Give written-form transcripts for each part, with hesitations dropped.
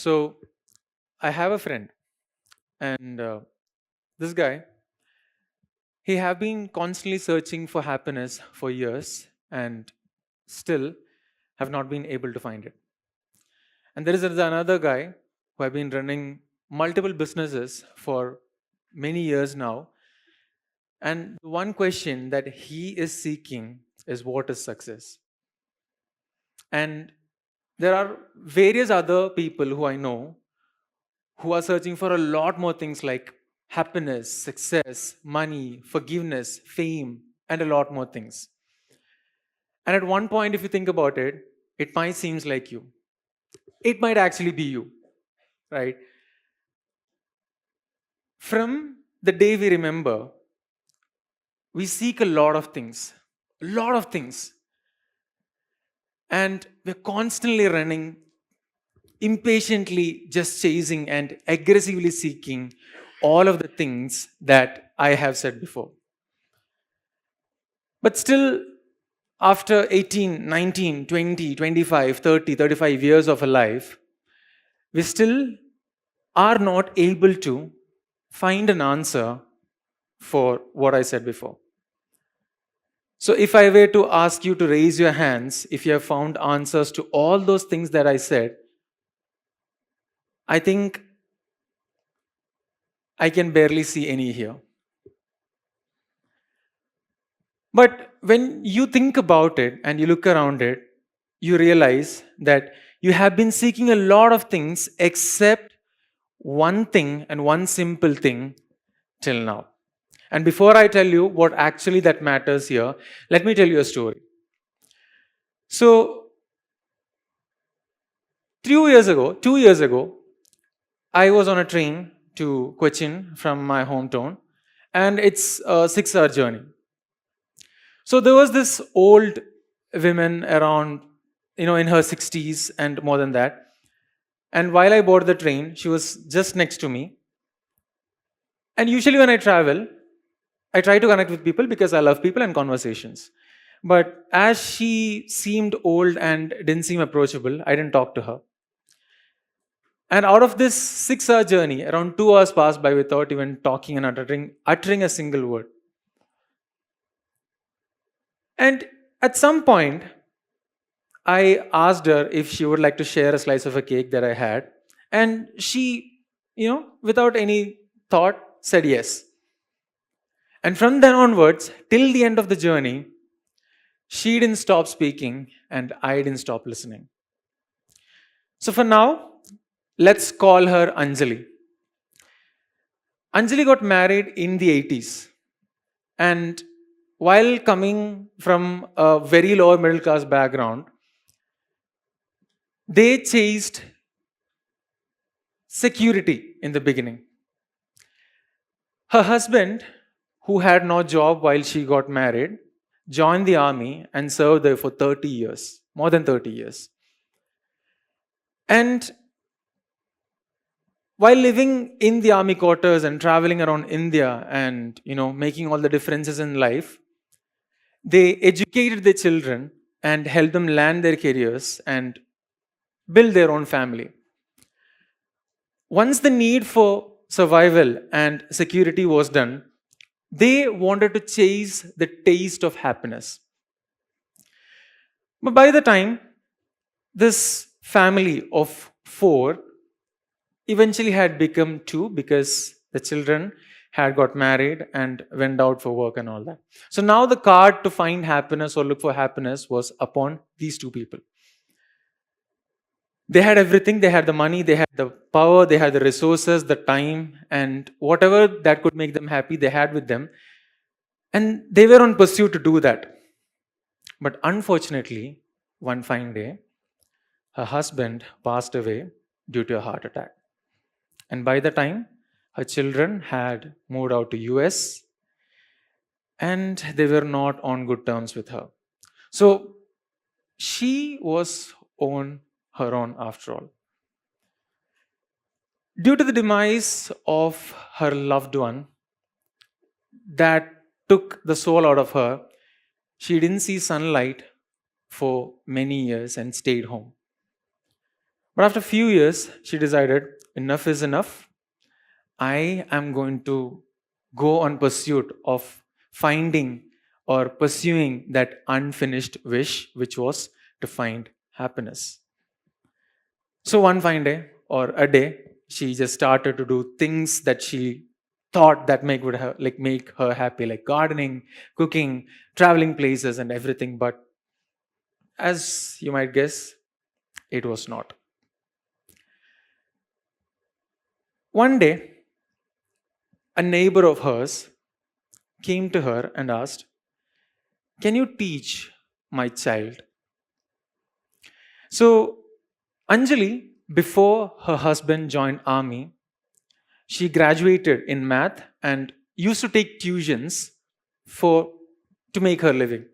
So I have a friend, and this guy, he have been constantly searching for happiness for years, and still have not been able to find it. And there is another guy who have been running multiple businesses for many years now, and the one question that he is seeking is, what is success? And there are various other people who I know who are searching for a lot more things like happiness, success, money, forgiveness, fame, and a lot more things. And at one point, if you think about it, it might seem like you. It might actually be you, right? From the day we remember, we seek a lot of things, and we're constantly running, impatiently just chasing and aggressively seeking all of the things that I have said before. But still, after 18, 19, 20, 25, 30, 35 years of a life, we still are not able to find an answer for what I said before. So, if I were to ask you to raise your hands, if you have found answers to all those things that I said, I think I can barely see any here. But when you think about it and you look around it, you realize that you have been seeking a lot of things except one thing and one simple thing till now. And before I tell you what actually that matters here, let me tell you a story. So, 2 years ago, I was on a train to Cochin from my hometown, and it's a 6 hour journey. So there was this old woman around, in her 60s and more than that. And while I boarded the train, she was just next to me. And usually when I travel, I try to connect with people because I love people and conversations. But as she seemed old and didn't seem approachable, I didn't talk to her. And out of this 6 hour journey, around 2 hours passed by without even talking and uttering a single word. And at some point, I asked her if she would like to share a slice of a cake that I had. And she, without any thought, said yes. And from then onwards, till the end of the journey, she didn't stop speaking and I didn't stop listening. So for now, let's call her Anjali. Anjali got married in the 80s. And while coming from a very lower middle class background, they chased security in the beginning. Her husband, who had no job while she got married, joined the army and served there for 30 years, more than 30 years. And while living in the army quarters and traveling around India and making all the differences in life, they educated their children and helped them land their careers and build their own family. Once the need for survival and security was done, they wanted to chase the taste of happiness. But by the time this family of four eventually had become two, because the children had got married and went out for work and all that. So now the card to find happiness or look for happiness was upon these two people. They had everything. They had the money, they had the power, they had the resources, the time, and whatever that could make them happy, they had with them. And they were on pursuit to do that. But unfortunately, one fine day, her husband passed away due to a heart attack. And by the time her children had moved out to US, and they were not on good terms with her. So she was on her own after all. Due to the demise of her loved one that took the soul out of her, she didn't see sunlight for many years and stayed home. But after a few years, she decided enough is enough. I am going to go on pursuit of finding or pursuing that unfinished wish, which was to find happiness. So one fine day or a day, she just started to do things that she thought that make her happy, like gardening, cooking, traveling places, and everything. But as you might guess, it was not. One day, a neighbor of hers came to her and asked, "Can you teach my child?" So Anjali, before her husband joined army, she graduated in math and used to take tuitions for to make her living.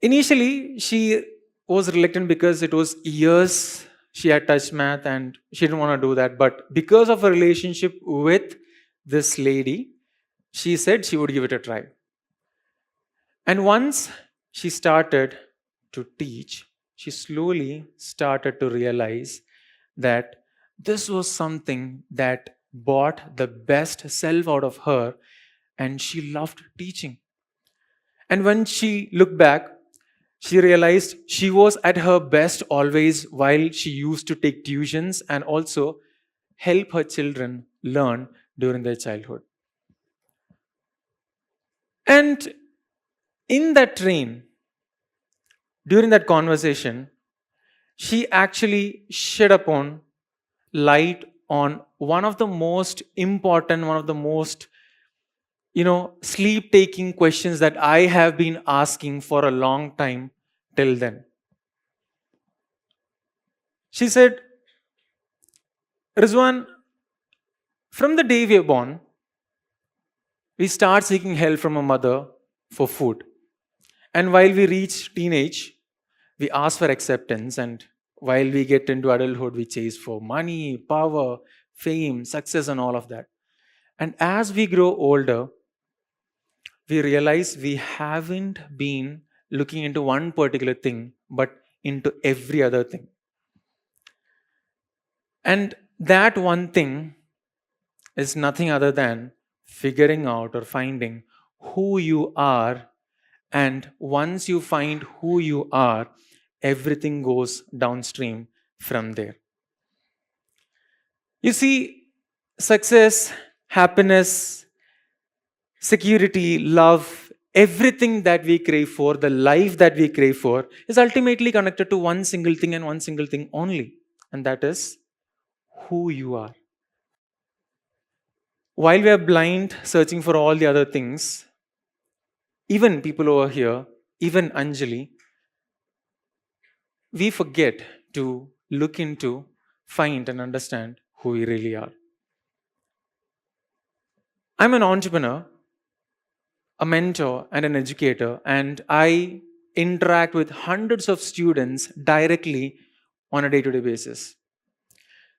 Initially, she was reluctant because it was years she had touched math and she didn't want to do that. But because of her relationship with this lady, she said she would give it a try. And once she started to teach, she slowly started to realize that this was something that brought the best self out of her, and she loved teaching. And when she looked back, she realized she was at her best always while she used to take tuitions and also help her children learn during their childhood. And in that train, during that conversation, she actually shed upon light on one of the most important, one of the most, sleep taking questions that I have been asking for a long time till then. She said, Rizwan, from the day we are born, we start seeking help from a mother for food. And while we reach teenage, we ask for acceptance. And while we get into adulthood, we chase for money, power, fame, success, and all of that. And as we grow older, we realize we haven't been looking into one particular thing, but into every other thing. And that one thing is nothing other than figuring out or finding who you are. And once you find who you are, everything goes downstream from there. You see, success, happiness, security, love, everything that we crave for, the life that we crave for, is ultimately connected to one single thing and one single thing only. And that is who you are. While we are blind, searching for all the other things, even people over here, even Anjali, we forget to look into, find, and understand who we really are. I'm an entrepreneur, a mentor, and an educator, and I interact with hundreds of students directly on a day to day basis.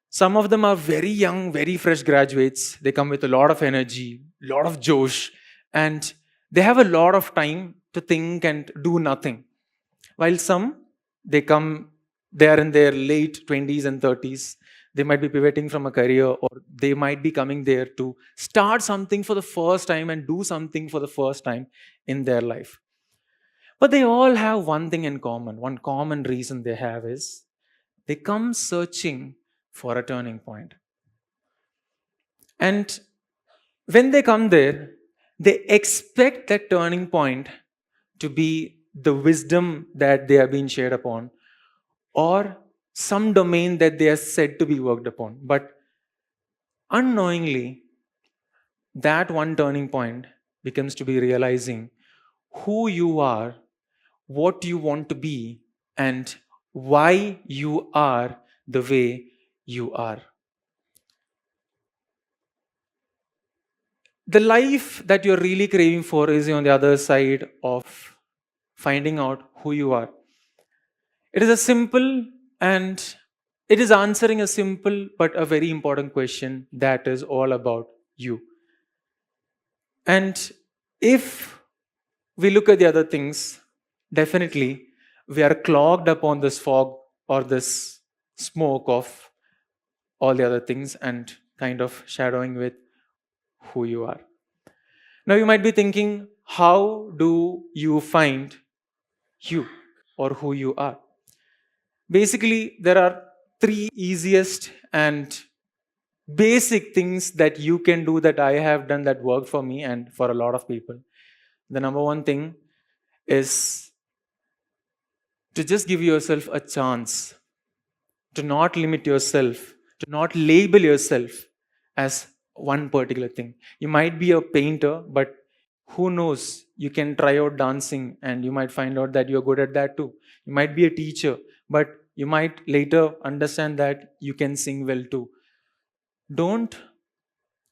Some of them are very young, very fresh graduates. They come with a lot of energy, a lot of josh, and they have a lot of time to think and do nothing. While some, they are in their late 20s and 30s. They might be pivoting from a career, or they might be coming there to start something for the first time and do something for the first time in their life. But they all have one thing in common. One common reason they have is they come searching for a turning point. And when they come there, they expect that turning point to be the wisdom that they have been shared upon, or some domain that they are said to be worked upon. But unknowingly, that one turning point becomes to be realizing who you are, what you want to be, and why you are the way you are. The life that you're really craving for is on the other side of finding out who you are. It is a simple and it is answering a simple but a very important question that is all about you. And if we look at the other things, definitely we are clogged upon this fog or this. smoke of all the other things and kind of shadowing with who you are. Now, you might be thinking, how do you find you or who you are? Basically, there are three easiest and basic things that you can do that I have done that work for me and for a lot of people. The number one thing is to just give yourself a chance, to not limit yourself, to not label yourself as one particular thing. You might be a painter, but who knows? You can try out dancing and you might find out that you're good at that too. You might be a teacher, but you might later understand that you can sing well too. Don't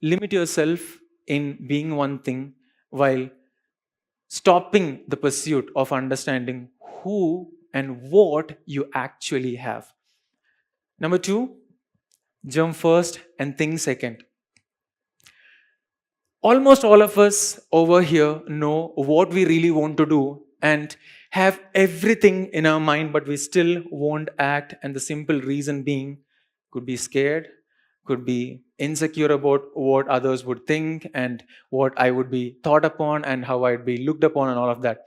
limit yourself in being one thing while stopping the pursuit of understanding who and what you actually have. Number two, jump first and think second. Almost all of us over here know what we really want to do and have everything in our mind, but we still won't act. And the simple reason being could be scared, could be insecure about what others would think and what I would be thought upon and how I'd be looked upon and all of that.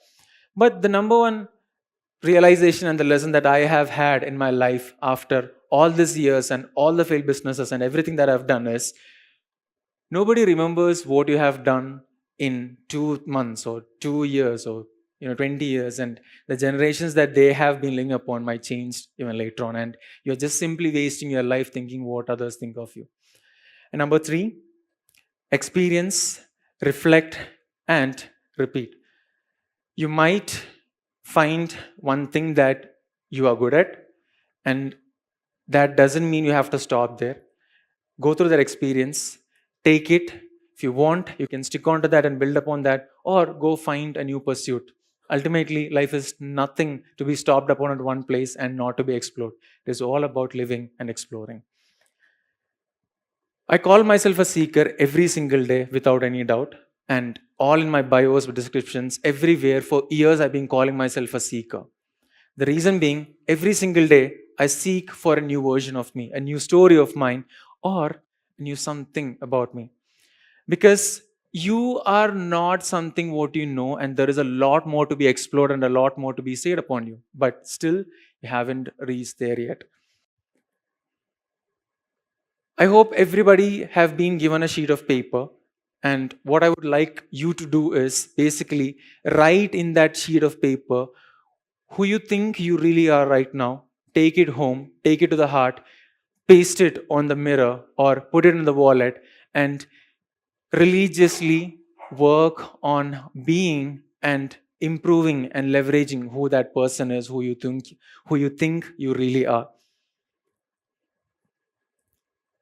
But the number one realization and the lesson that I have had in my life after all these years and all the failed businesses and everything that I've done is nobody remembers what you have done in 2 months or 2 years or 20 years, and the generations that they have been living upon might change even later on, and you're just simply wasting your life thinking what others think of you. And number three, experience, reflect, and repeat. You might find one thing that you are good at, and that doesn't mean you have to stop there. Go through that experience, take it. If you want, you can stick on to that and build upon that, or go find a new pursuit. Ultimately, life is nothing to be stopped upon at one place and not to be explored. It is all about living and exploring. I call myself a seeker every single day without any doubt. And all in my bios, descriptions, everywhere for years, I've been calling myself a seeker. The reason being, every single day, I seek for a new version of me, a new story of mine, or a new something about me. Because you are not something what you know, and there is a lot more to be explored and a lot more to be said upon you. But still, you haven't reached there yet. I hope everybody have been given a sheet of paper, and what I would like you to do is basically write in that sheet of paper who you think you really are right now. Take it home, take it to the heart, paste it on the mirror or put it in the wallet, and religiously work on being and improving and leveraging who that person is, who you think you really are.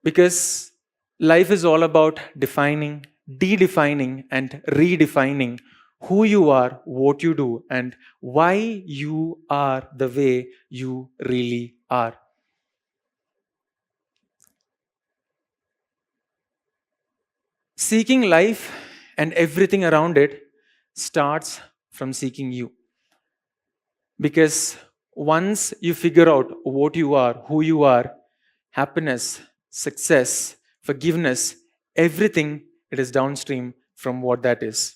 Because life is all about defining, defining and redefining who you are, what you do, and why you are the way you really are. Seeking life and everything around it starts from seeking you. Because once you figure out what you are, who you are, happiness, success, forgiveness, everything, it is downstream from what that is.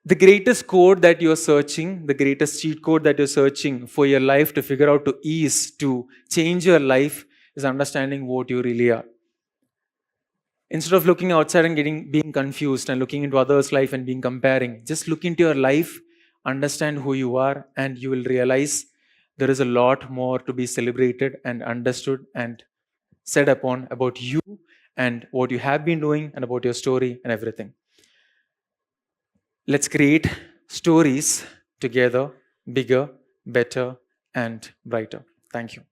The greatest code that you're searching, the greatest cheat code that you're searching for your life to figure out to ease, to change your life, is understanding what you really are. Instead of looking outside and being confused and looking into others' life and being comparing, just look into your life, understand who you are, and you will realize there is a lot more to be celebrated and understood and said upon about you and what you have been doing and about your story and everything. Let's create stories together, bigger, better, and brighter. Thank you.